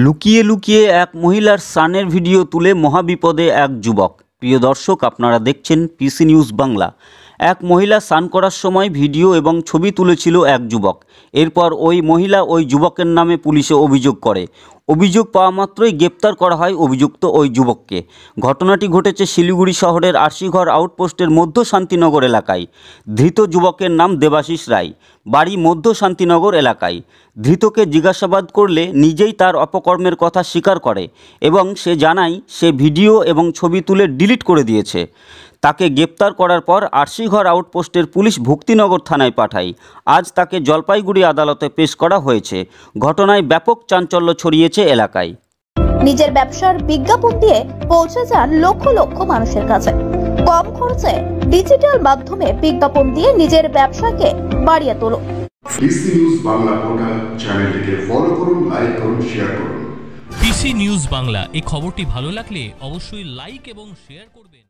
লুকিয়ে লুকিয়ে এক মহিলার স্নানের ভিডিও তুলে মহাবিপদে এক যুবক। প্রিয় দর্শক, আপনারা দেখছেন পিসি নিউজ বাংলা। এক মহিলা স্নান করার সময় ভিডিও এবং ছবি তুলেছিল এক যুবক। এরপর ওই মহিলা ওই যুবকের নামে পুলিশে অভিযোগ করে। অভিযোগ পাওয়া মাত্রই গ্রেপ্তার করা হয় অভিযুক্ত ওই যুবককে। ঘটনাটি ঘটেছে শিলিগুড়ি শহরের আরশিঘর আউটপোস্টের মধ্য শান্তিনগর এলাকায়। ধৃত যুবকের নাম দেবাশিস রায়, বাড়ি মধ্য শান্তিনগর এলাকায়। ধৃতকে জিজ্ঞাসাবাদ করলে নিজেই তার অপকর্মের কথা স্বীকার করে এবং সে জানায় সে ভিডিও এবং ছবি তুলে ডিলিট করে দিয়েছে। তাকে গ্রেপ্তার করার পর আরশিঘর আউটপোস্টের পুলিশ ভক্তিনগর থানায় পাঠায়। আজ তাকে জলপাইগুড়ি আদালতে পেশ করা হয়েছে। ঘটনায় ব্যাপক চাঞ্চল্য ছড়িয়েছে এলাকায়। নিজের ব্যবসার বিজ্ঞাপন দিয়ে পৌঁছে যান লক্ষ লক্ষ মানুষের কাছে। কম খরচে ডিজিটাল মাধ্যমে বিজ্ঞাপন দিয়ে নিজের ব্যবসাকে বাড়িয়ে তোলো। পিসি নিউজ বাংলা পোর্টাল চ্যানেলটিকে ফলো করুন, লাইক করুন, শেয়ার করুন। পিসি নিউজ বাংলা, এই খবরটি ভালো লাগলে অবশ্যই লাইক এবং শেয়ার করবেন।